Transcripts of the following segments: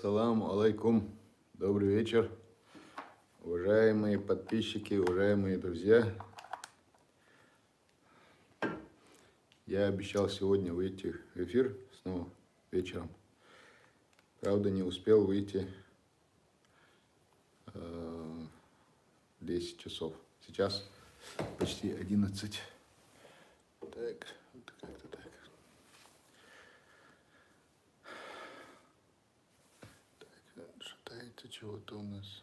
Ассаламу алейкум. Добрый вечер, уважаемые подписчики, уважаемые друзья. Я обещал сегодня выйти в эфир снова вечером. Правда, не успел выйти в 10 часов. Сейчас почти 11. Так, вот как-то так. Шатается чего-то у нас.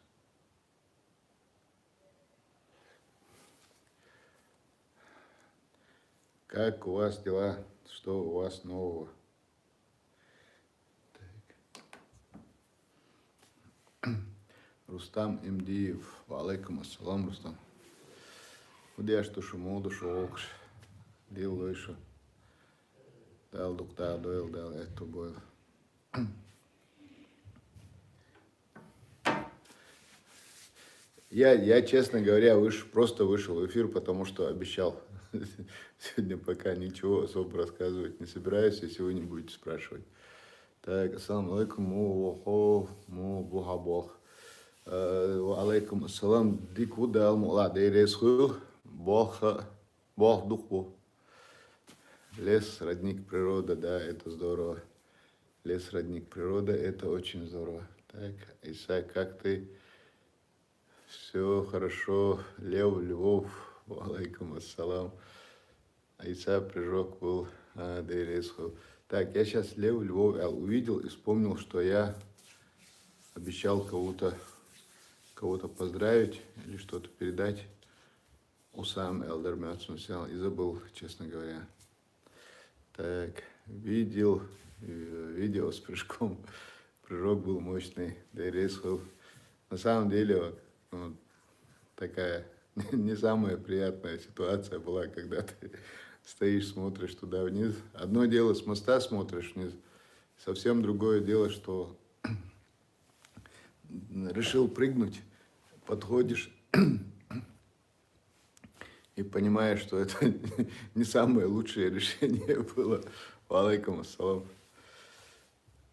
Как у вас дела? Что у вас нового? Так. Рустам Мдиев. Алейкум ассалам, Рустам. Удеш тушу модушу окш. Дил лойшу. Дал дукта дойл, дал эту бойл. Я, честно говоря, просто вышел в эфир, потому что обещал. Сегодня пока ничего особо рассказывать не собираюсь, если вы не будете спрашивать. Так, ассаламу алейкум, му бухабох. Алейкум ассалам, дикуда алмула, дейресхул, бох духу. Лес, родник природы, да, это здорово. Лес, родник природы, это очень здорово. Так, Иса, как ты? Все хорошо. Львов, алейкум ассалам. Иса, прыжок был, дейресхул. Так, я сейчас Львов увидел и вспомнил, что я обещал кого-то поздравить или что-то передать. Усам Элдер Мяцмусял и забыл, честно говоря. Так, видел видео с прыжком. Прыжок был мощный. Дейресхул. На самом деле, вот, такая не самая приятная ситуация была, когда ты стоишь, смотришь туда вниз. Одно дело с моста смотришь вниз, совсем другое дело, что решил прыгнуть, подходишь и понимаешь, что это не самое лучшее решение было. Алейкум ассалам.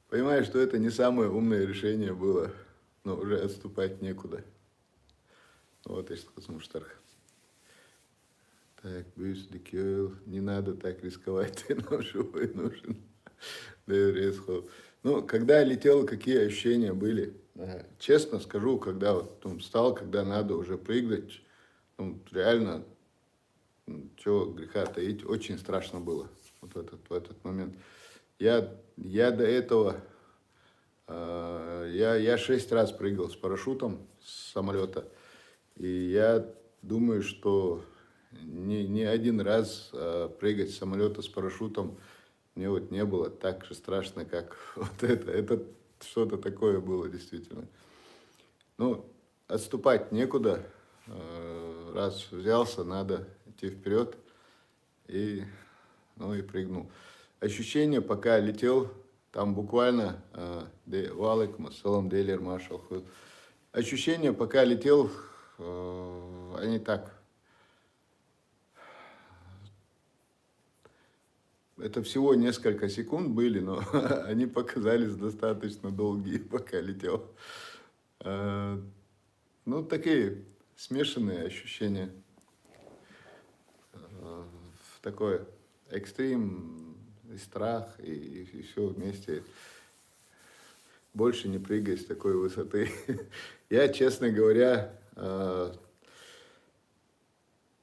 Понимаешь, что это не самое умное решение было, но уже отступать некуда. Вот и что муштарх. Так, не надо так рисковать, ты нам живой нужен. Ну, когда я летел, какие ощущения были? Честно скажу, когда вот встал, когда надо уже прыгать, реально, чего греха таить, очень страшно было вот в этот момент. Я до этого, я 6 раз прыгал с парашютом с самолета, и я думаю, что ни один раз прыгать с самолета с парашютом мне вот не было так же страшно, как вот это. Это что-то такое было действительно. Ну, отступать некуда. Раз взялся, надо идти вперед. И прыгнул. Ощущение, пока летел, там буквально, валейкум ассалам, дейлер маршал. Ощущения, пока летел, они так. Это всего несколько секунд были, но они показались достаточно долгие, пока летел. Такие смешанные ощущения. Такой экстрим, и страх, и все вместе. Больше не прыгай с такой высоты. Я, честно говоря,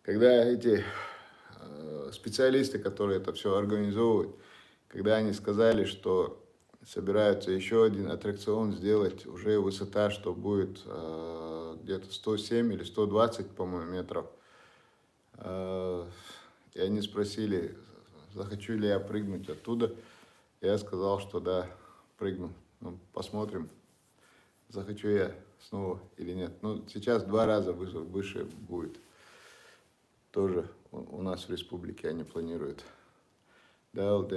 когда эти специалисты, которые это все организовывают, когда они сказали, что собираются еще один аттракцион сделать, уже высота, что будет где-то 107 или 120, по-моему, метров. И они спросили, захочу ли я прыгнуть оттуда. Я сказал, что да, прыгну. Посмотрим, захочу я снова или нет. Сейчас 2 раза выше будет. Тоже у нас в республике они планируют. Дал,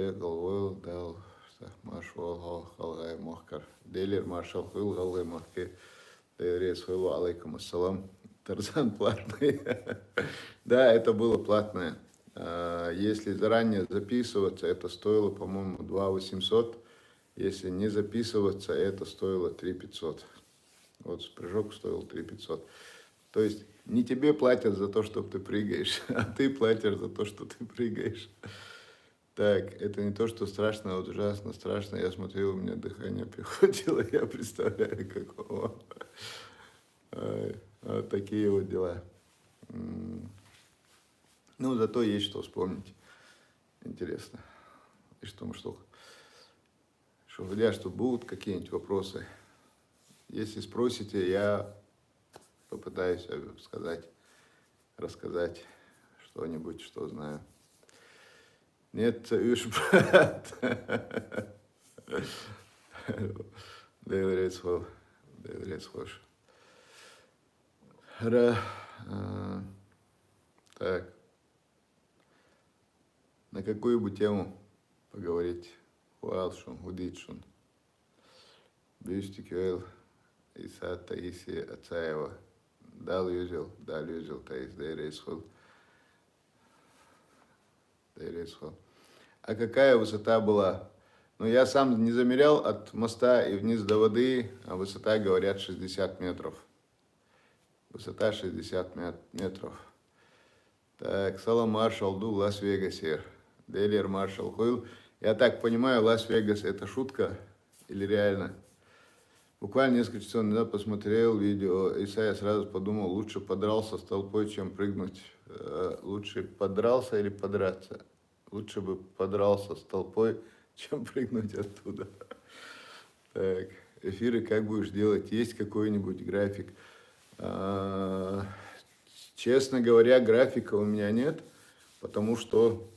маршал, халгай, махкар. Делер, маршал, халгай, махкар. Рейс, алейкум ассалам. Тарзан платный. Да, это было платное. Если заранее записываться, это стоило, по-моему, 2 800. Если не записываться, это стоило 3500. Вот прыжок стоил 3500. То есть не тебе платят за то, что ты прыгаешь, а ты платишь за то, что ты прыгаешь. Так, это не то, что страшно, а вот ужасно страшно. Я смотрел, у меня дыхание перехватило, я представляю, какого. Вот такие вот дела. Ну, зато есть что вспомнить. Интересно. И что будут какие-нибудь вопросы. Если спросите, я попытаюсь сказать, рассказать что-нибудь, что знаю. Нет, уж, брат. Devredsхол. Так. На какую бы тему поговорить? Хуалшун, Гудитшун. Бюстикюэл, Иса Таиси Ацаева. Дал юзел, Таис Дейрейсхол. А какая высота была? Ну, я сам не замерял от моста и вниз до воды, а высота, говорят, 60 метров. Высота 60 метров. Так, Салам Маршал Ду, Лас-Вегасер. Делер Маршал Хуил. Я так понимаю, Лас-Вегас это шутка или реально? Буквально несколько часов назад посмотрел видео, и я сразу подумал, лучше подрался с толпой, чем прыгнуть. Лучше подрался или подраться? Лучше бы подрался с толпой, чем прыгнуть оттуда. Так, эфиры как будешь делать? Есть какой-нибудь график? Честно говоря, графика у меня нет, потому что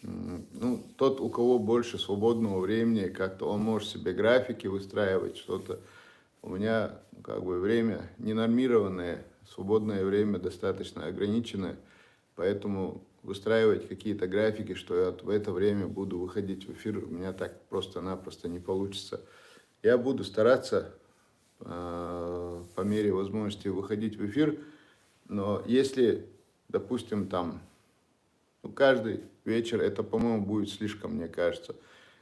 ну, тот, у кого больше свободного времени, как-то он может себе графики выстраивать, что-то. У меня как бы время ненормированное, свободное время достаточно ограниченное, поэтому выстраивать какие-то графики, что я в это время буду выходить в эфир, у меня так просто-напросто не получится. Я буду стараться по мере возможности выходить в эфир, но если, допустим, там каждый вечер, это, по-моему, будет слишком, мне кажется,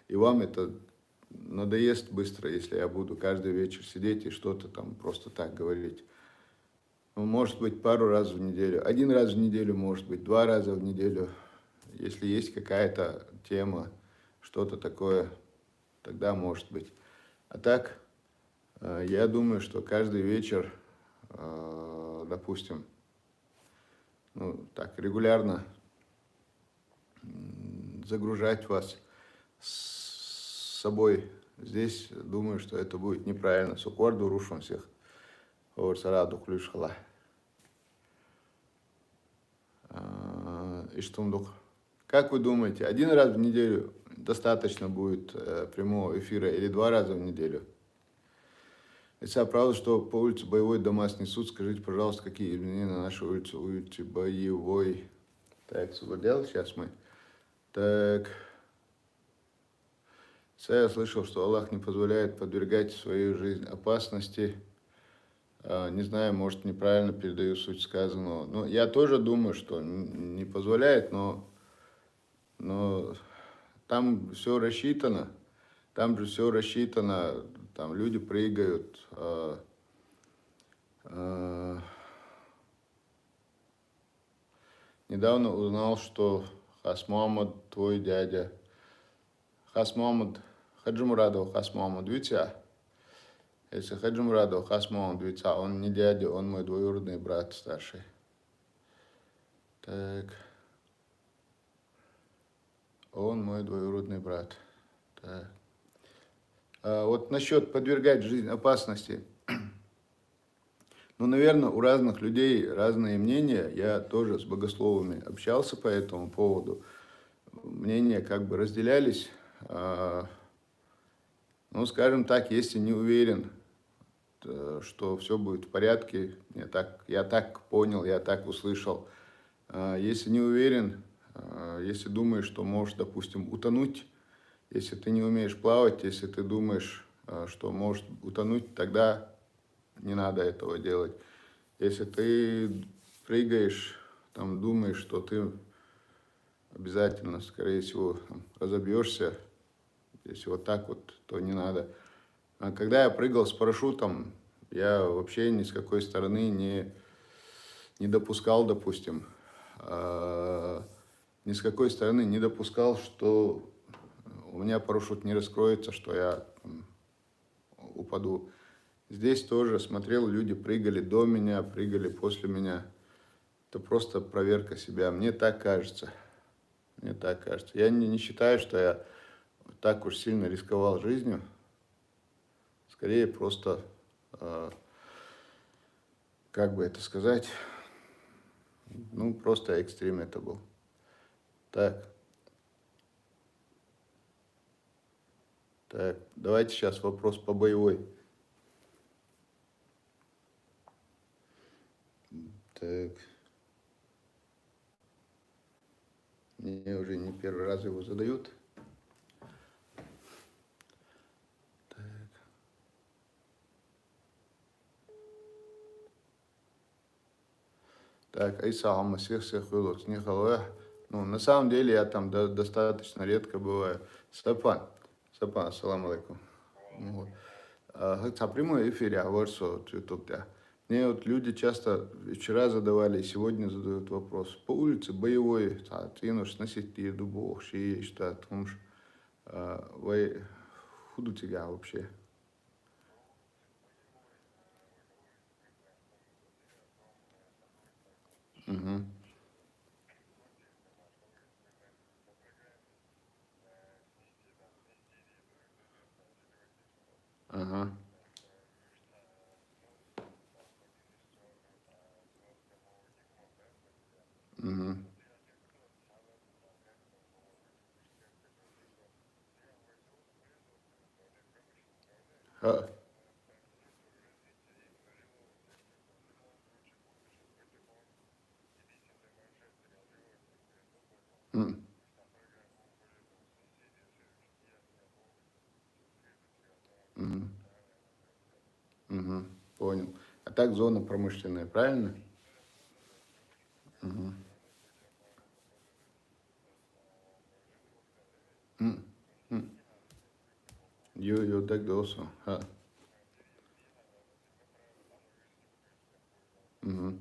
и вам это надоест быстро, если я буду каждый вечер сидеть и что-то там просто так говорить. Ну, может быть, пару раз в неделю, один раз в неделю, может быть, 2 раза в неделю. Если есть какая-то тема, что-то такое, тогда может быть. А так, я думаю, что каждый вечер, допустим, ну, так, регулярно загружать вас с собой. Здесь думаю, что это будет неправильно. Сукварду рушим всех. Сараду клюшхала. И что, как вы думаете, 1 раз в неделю достаточно будет прямого эфира или 2 раза в неделю? Это правда, что по улице Боевой дома снесут. Скажите, пожалуйста, какие изменения на нашей улице Боевой? Так, освободил, сейчас мы. Так. Я слышал, что Аллах не позволяет подвергать свою жизнь опасности. Не знаю, может, неправильно передаю суть сказанного. Но я тоже думаю, что не позволяет, но там все рассчитано. Там же все рассчитано. Там люди прыгают. Недавно узнал, что Хас Мухаммад, твой дядя, Хас Мухаммад, Хаджи Мурадов Хас Мухаммад Витя. Если Хаджи Мурадов Хас Мухаммад Витя, он не дядя, он мой двоюродный брат старший. Так. Он мой двоюродный брат. Так. Вот насчет подвергать жизнь опасности. Ну, наверное, у разных людей разные мнения. Я тоже с богословами общался по этому поводу. Мнения как бы разделялись. Ну, скажем так, если не уверен, что все будет в порядке, я так понял, я так услышал. Если не уверен, если думаешь, что можешь, допустим, утонуть, если ты не умеешь плавать, если ты думаешь, что можешь утонуть, тогда не надо этого делать. Если ты прыгаешь, там думаешь, что ты обязательно, скорее всего, разобьешься, Если вот так вот, то не надо. А когда я прыгал с парашютом, я вообще ни с какой стороны не допускал, допустим, ни с какой стороны не допускал, что у меня парашют не раскроется, что я упаду. Здесь тоже смотрел, люди прыгали до меня, прыгали после меня. Это просто проверка себя. Мне так кажется. Мне так кажется. Я не считаю, что я так уж сильно рисковал жизнью. Скорее просто, как бы это сказать, ну просто экстрим это был. Так, давайте сейчас вопрос по боевой. Так, мне уже не первый раз его задают. Так, Айсалам, всех выдох, ну, на самом деле я там достаточно редко бываю. Сапан, ассаламу алейкум. Вот. Как в прямом эфире, а вот что, YouTube, да. Мне вот люди часто вчера задавали, и сегодня задают вопрос. По улице боевой, ты носить дубов, что, потому что вы худу тебя вообще. Угу. Ага. Угу. А, м, мгм, мгм, понял. А так зона промышленная, правильно? Мгм. М, м. Так досу. Мгм.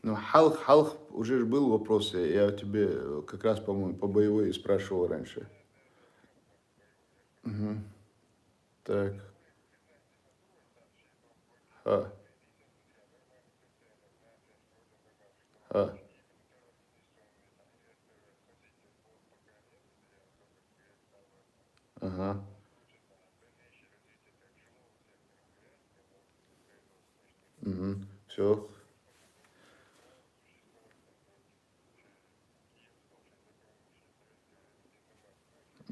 Ну, Халх уже ж был вопрос, я тебе как раз, по-моему, по боевой спрашивал раньше. Мгм. Так, ха, ха, ага, угу. Все,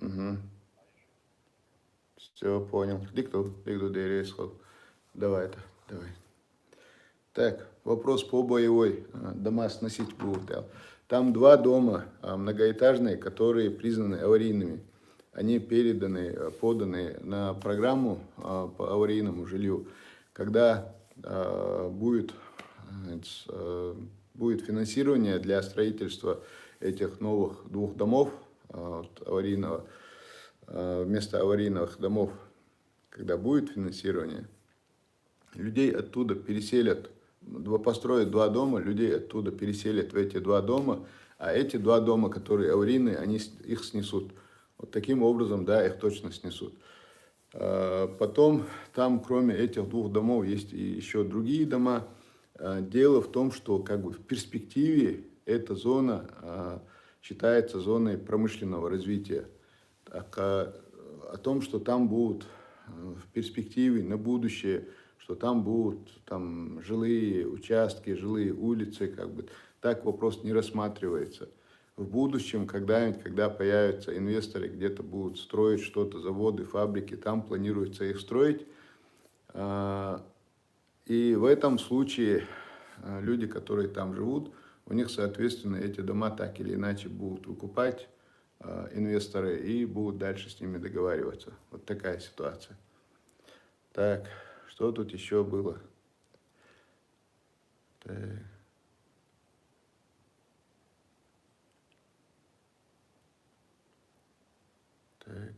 угу. Все, понял. Дикту, дерезал. Давай это, давай. Так, вопрос по боевой. Дома сносить будут. Да. Там два дома многоэтажные, которые признаны аварийными. Они переданы, поданы на программу по аварийному жилью. Когда будет, будет финансирование для строительства этих новых двух домов, вот, аварийного, вместо аварийных домов, когда будет финансирование, людей оттуда переселят, построят два дома, людей оттуда переселят в эти два дома, а эти два дома, которые аварийные, их снесут. Вот таким образом, да, их точно снесут. Потом там, кроме этих двух домов, есть и еще другие дома. Дело в том, что как бы в перспективе эта зона считается зоной промышленного развития. Так, о том, что там будут в перспективе, на будущее, что там будут там, жилые участки, жилые улицы, как бы, так вопрос не рассматривается. В будущем, когда-нибудь, когда появятся инвесторы, где-то будут строить что-то, заводы, фабрики, там планируется их строить. И в этом случае люди, которые там живут, у них, соответственно, эти дома так или иначе будут выкупать инвесторы и будут дальше с ними договариваться. Вот такая ситуация. Так, что тут еще было? Так. Так.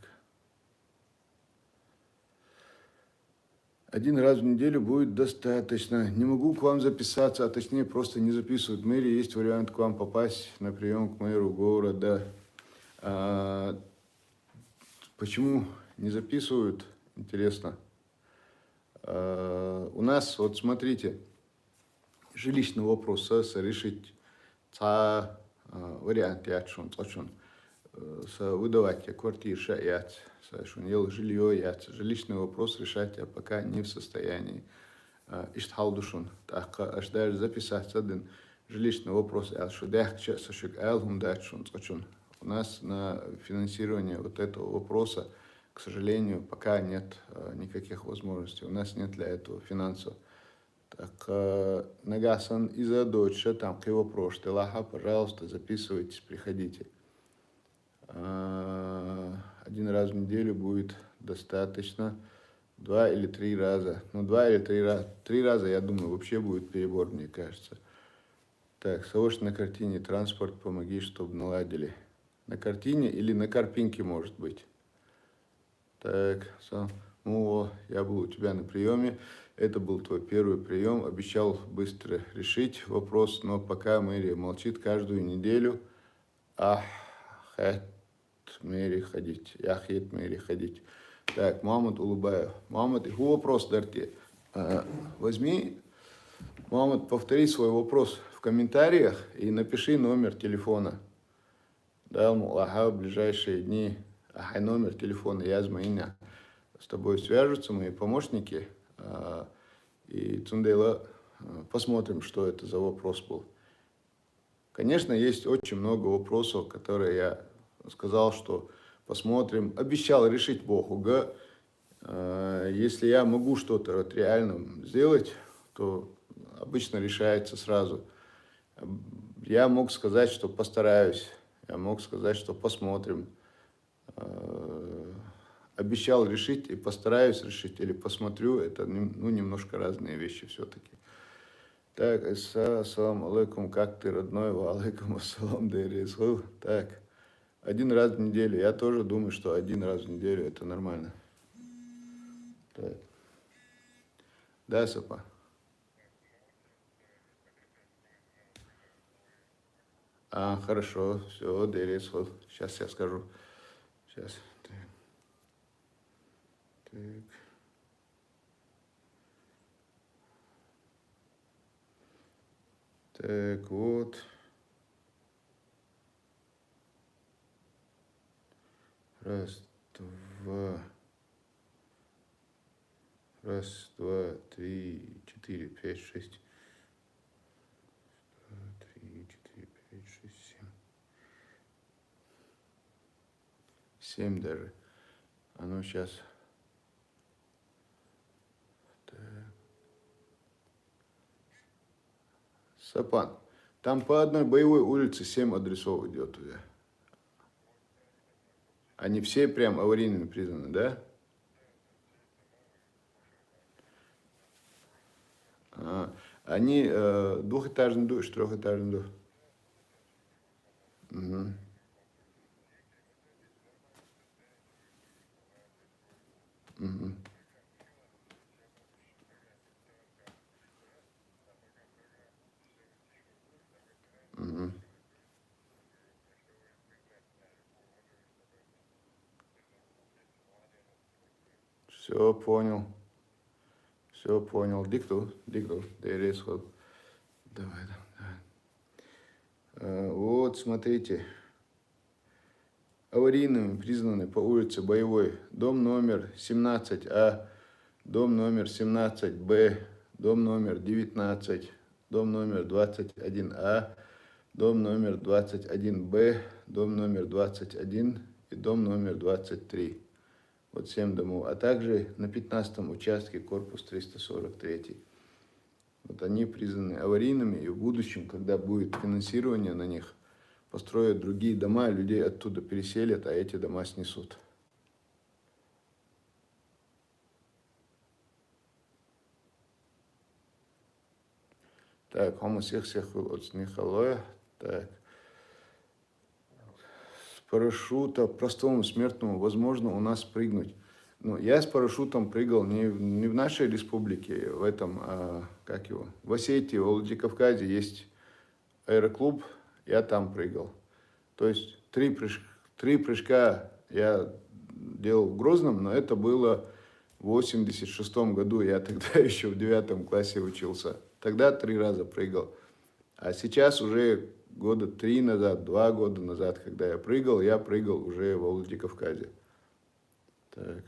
Один раз в неделю будет достаточно. Не могу к вам записаться, а точнее просто не записывают. В мэрии есть вариант к вам попасть на прием к мэру города. А, почему не записывают? Интересно. У нас, вот смотрите, жилищный вопрос решить вариант ячун, выдавать квартиру яц, жилье яц. Жилищный вопрос решать я пока не в состоянии. Иштхалдушун, так аж даже записать один жилищный вопрос, у нас на финансирование вот этого вопроса, к сожалению, пока нет никаких возможностей. У нас нет для этого финансов. Так, Нагасан из-за дочери, там к его прошлой лаха, пожалуйста, записывайтесь, приходите. Один раз в неделю будет достаточно. 2 или 3 раза. Ну, 2 или 3 раза. 3 раза, я думаю, вообще будет перебор, мне кажется. Так, Савош на картине «Транспорт, помоги, чтобы наладили». На картине или на картинке, может быть. Так, ну, я был у тебя на приеме. Это был твой первый прием. Обещал быстро решить вопрос, но пока мэрия молчит каждую неделю. Мэри ходить. Яхет мэри ходить. Так, Мамад Улубаев. Мамад, и вопрос, Дарти. Возьми, Мамад, повтори свой вопрос в комментариях и напиши номер телефона. Да, в ближайшие дни. Номер телефона, я змаиня. С тобой свяжутся мои помощники. И Цундейла, посмотрим, что это за вопрос был. Конечно, есть очень много вопросов, которые я сказал, что посмотрим. Обещал решить Богу. Если я могу что-то вот реально сделать, то обычно решается сразу. Я мог сказать, что постараюсь. Я мог сказать, что посмотрим. Обещал решить и постараюсь решить, или посмотрю. Это немножко разные вещи все-таки. Так, ассаламу алейкум, как ты, родной? Ва алейкум ассалам, дейрисху. Так, один раз в неделю. Я тоже думаю, что один раз в неделю это нормально. Так. Да, Сапа? Хорошо, все, дейрисху. Сейчас я скажу. Сейчас. Так. Так, вот. Раз, два. Раз, два, три, 4, 5, 6. 3, 4, 5, 6, 7. 7 даже. А ну сейчас. Так. Сапан. Там по одной боевой улице 7 адресов идет у тебя. Они все прям аварийными признаны, да? Они двухэтажный душ, трехэтажный душ. Угу. Угу. Угу. Все понял. Все понял. Дикту. Дейрисход. Давай. Вот, смотрите. Аварийными признаны по улице Боевой дом номер 17А, дом номер 17Б, дом номер 19, дом номер 21А, дом номер 21Б, дом номер 21 и дом номер 23. Вот 7 домов. А также на 15-м участке корпус 343. Вот они признаны аварийными, и в будущем, когда будет финансирование на них, построят другие дома, людей оттуда переселят, а эти дома снесут. Так, хомо всех от Михалоя. Так. парашюта простому смертному возможно у нас прыгнуть? Ну, я с парашютом прыгал не в нашей республике, в этом, как его, в Осетии, в Владикавказе есть аэроклуб, я там прыгал. То есть три прыжка я делал в Грозном, но это было в 86-м году, я тогда еще в 9 классе учился. Тогда 3 раза прыгал. А сейчас уже года 3 назад, 2 года назад, когда я прыгал уже в Владикавказе. Так.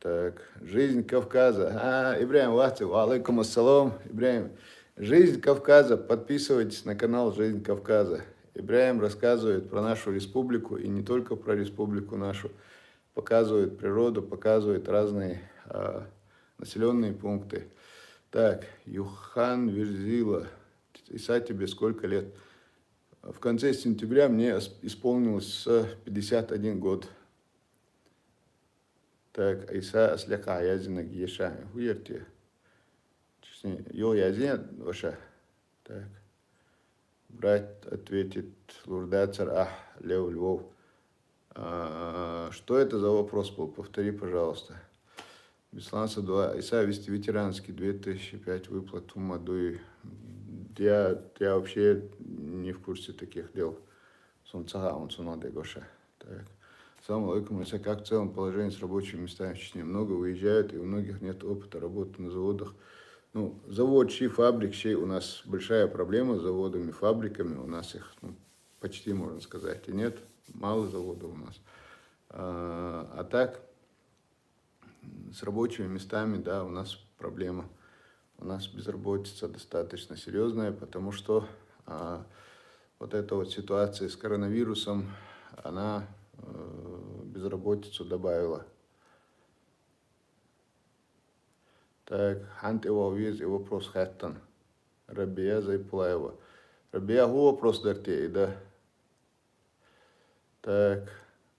Так, жизнь Кавказа. Ибраим Вахтив, алейкум ассалам. Ибраим, жизнь Кавказа. Подписывайтесь на канал Жизнь Кавказа. Ибраим рассказывает про нашу республику, и не только про республику нашу. Показывает природу, показывает разные населенные пункты. Так, Юхан Верзила. Иса, тебе сколько лет? В конце сентября мне исполнилось 51 год. Так, Иса Асляка Язина Геша. Хуерти. Йо Язин ваша. Так. Брат ответит Лурдацар Лев Львов. Что это за вопрос был? Повтори, пожалуйста. Беслан Садуа. Иса ветеранский 2005 выплат Умадуи. Я вообще не в курсе таких дел. Солнцага, он сунаде Гоша. Так. Ассаламу алейкум. Как в целом положение с рабочими местами в Чечне? Много уезжают, и у многих нет опыта работы на заводах. Ну, завод, фабрик, у нас большая проблема с заводами, фабриками. У нас их почти, можно сказать, и нет. Мало заводов у нас. А так, с рабочими местами, да, у нас проблема. У нас безработица достаточно серьезная, потому что вот эта вот ситуация с коронавирусом, она безработицу добавила. Так, Хант его виз и вопрос Хэттон. Рабия Зайпулаева. Рабия, вопрос дарте, да? Так,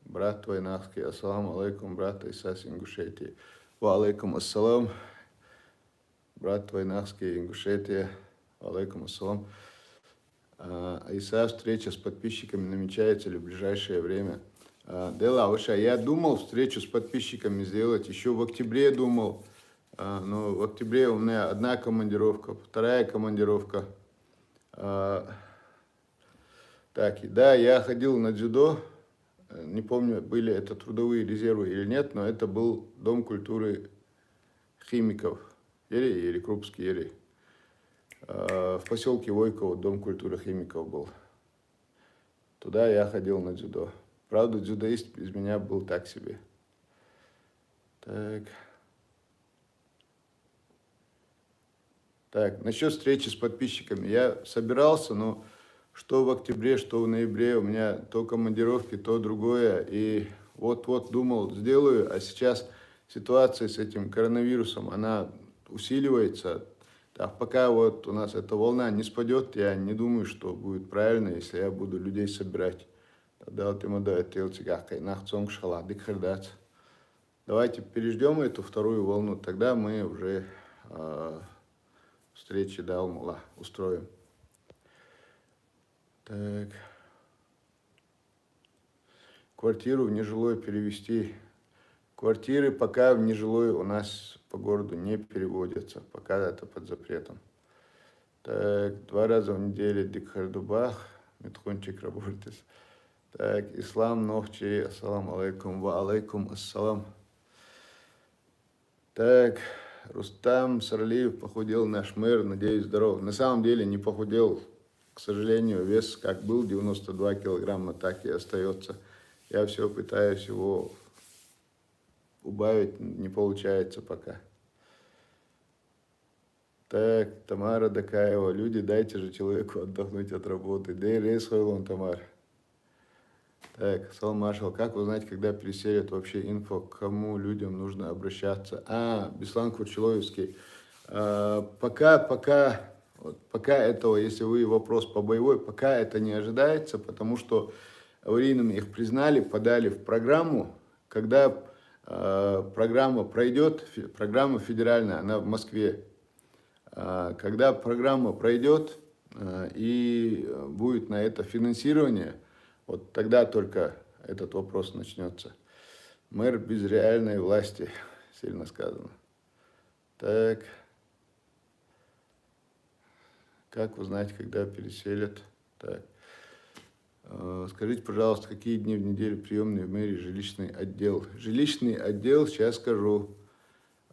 брат твой нахский, ассаламу алейкум, брат Иса с Ингушетии. Ва алейкум ассалам. Брат твой нахский, Ингушетия. Ва алейкум ассалам. Иса, встреча с подписчиками намечается ли в ближайшее время? Дела, Уша, я думал встречу с подписчиками сделать, еще в октябре думал, но в октябре у меня одна командировка, вторая командировка. Так, да, я ходил на дзюдо, не помню, были это трудовые резервы или нет, но это был Дом культуры химиков, или Крупский, или в поселке Войково Дом культуры химиков был. Туда я ходил на дзюдо. Правда, дзюдоист из меня был так себе. Так, насчет встречи с подписчиками. Я собирался, но что в октябре, что в ноябре у меня то командировки, то другое. И вот думал, сделаю, а сейчас ситуация с этим коронавирусом, она усиливается. Так, пока вот у нас эта волна не спадет, я не думаю, что будет правильно, если я буду людей собирать. Давайте переждем эту вторую волну, тогда мы уже встречи устроим. Так. Квартиру в нежилой перевести. Квартиры пока в нежилой у нас по городу не переводятся, пока это под запретом. Так, 2 раза в неделю Дикхардубах, Митхунчик работает. Так, Ислам Нохчи, ассаламу алейкум, ва алейкум ассалам. Так, Рустам Сарлиев похудел, наш мэр, надеюсь, здоров. На самом деле не похудел, к сожалению, вес как был 92 килограмма, так и остается. Я все пытаюсь его убавить, не получается пока. Так, Тамара Дакаева, люди, дайте же человеку отдохнуть от работы. Дэй рейс хойлон, Тамар. Так, Салам Маршал, как узнать, когда переселят вообще инфо, к кому людям нужно обращаться? Беслан Курчеловский. Пока этого, если вы вопрос по боевой, пока это не ожидается, потому что аварийными их признали, подали в программу. Когда программа пройдет, программа федеральная, она в Москве. Когда программа пройдет, и будет на это финансирование, вот тогда только этот вопрос начнется. Мэр без реальной власти, сильно сказано. Так, как узнать, когда переселят? Так. Скажите, пожалуйста, какие дни в неделю приемные в мэрии жилищный отдел? Жилищный отдел, сейчас скажу.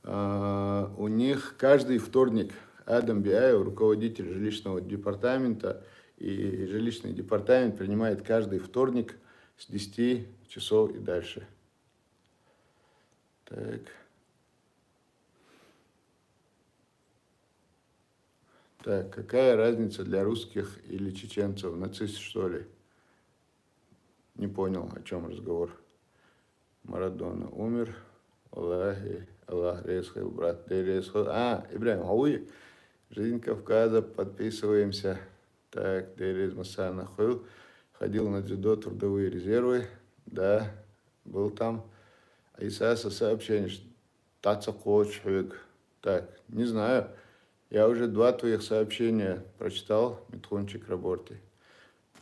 У них каждый вторник Адам Биаев, руководитель жилищного департамента, и жилищный департамент принимает каждый вторник с 10 часов и дальше. Так. Так, какая разница для русских или чеченцев? Нацист, что ли? Не понял, о чем разговор. Марадона умер. Аллахи, Аллах резхил, брат, ты резхил. Ибрахим Хауи. Жизнь Кавказа, подписываемся. Так, Дейрез Масана Хил. Ходил на дзюдо, трудовые резервы. Да, был там. Исаса сообщение, что таца коч. Так, не знаю. Я уже 2 твоих сообщения прочитал, Митхунчик работы.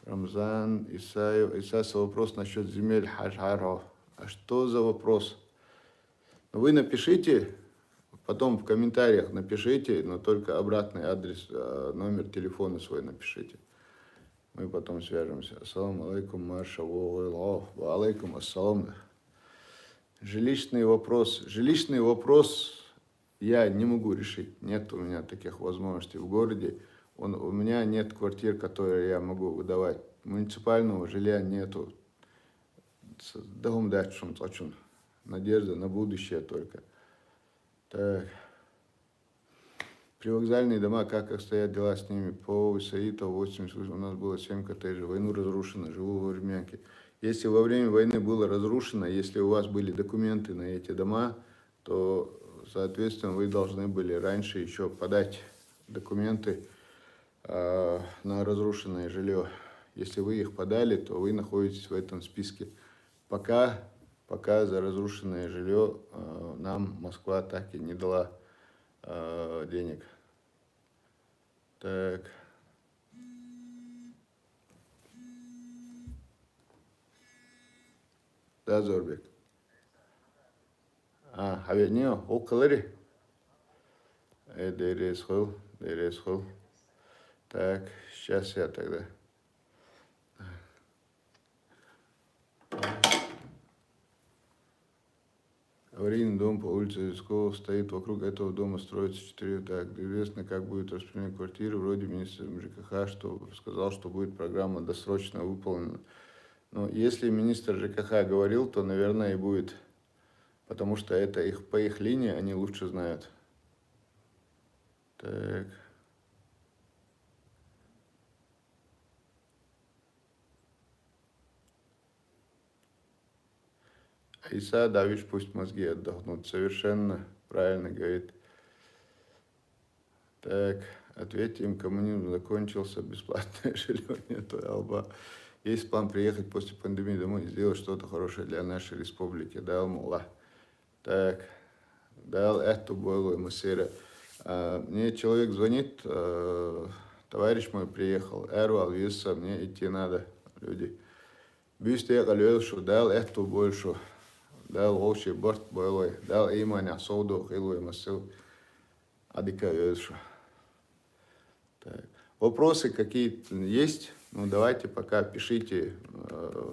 Рамзан, Исаев. Исаса вопрос насчет земель Хашхаров. А что за вопрос? Вы напишите, потом в комментариях напишите, но только обратный адрес, номер телефона свой напишите. Мы потом свяжемся. Ассаламу алейкум, Маша, ва алейкум ассалам. Жилищный вопрос. Жилищный вопрос я не могу решить. Нет у меня таких возможностей в городе. У меня нет квартир, которые я могу выдавать. Муниципального жилья нету. Надежда на будущее только. Так. Привокзальные дома, как обстоят дела с ними? По Исаита 80, у нас было 7 коттеджей. Войну разрушено, живу в Армянке. Если во время войны было разрушено, если у вас были документы на эти дома, то, соответственно, вы должны были раньше еще подать документы на разрушенное жилье. Если вы их подали, то вы находитесь в этом списке. Пока за разрушенное жилье нам Москва так и не дала денег. Так. Да, Зорбек. Не, около. Дерез хол. Так, сейчас я тогда. Аварийный дом по улице Лескова стоит. Вокруг этого дома строится 4. Так, известно, как будет распределение квартиры. Вроде министр ЖКХ сказал, что будет программа досрочно выполнена. Но если министр ЖКХ говорил, то, наверное, и будет. Потому что это по их линии они лучше знают. Так. Иса Давиш, пусть мозги отдохнут. Совершенно правильно говорит. Так, ответьте им, коммунизм закончился, бесплатное жилье нету, алба. Есть план приехать после пандемии домой и сделать что-то хорошее для нашей республики. Дал мула. Так, дал эту бойлу масира. Мне человек звонит, товарищ мой приехал, Эрвал, Виса, мне идти надо, люди. Бюсте галюэл, что дал эту больше. Дал волчий борт бойлой, дал иманя, соуду, хилуй масил. Адика ölшу. Так. Вопросы какие-то есть? Ну, давайте пока пишите,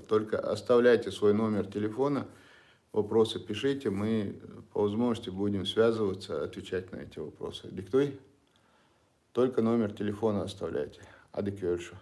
только оставляйте свой номер телефона, вопросы пишите, мы по возможности будем связываться, отвечать на эти вопросы. Диктуй, только номер телефона оставляйте. Адик ölшу.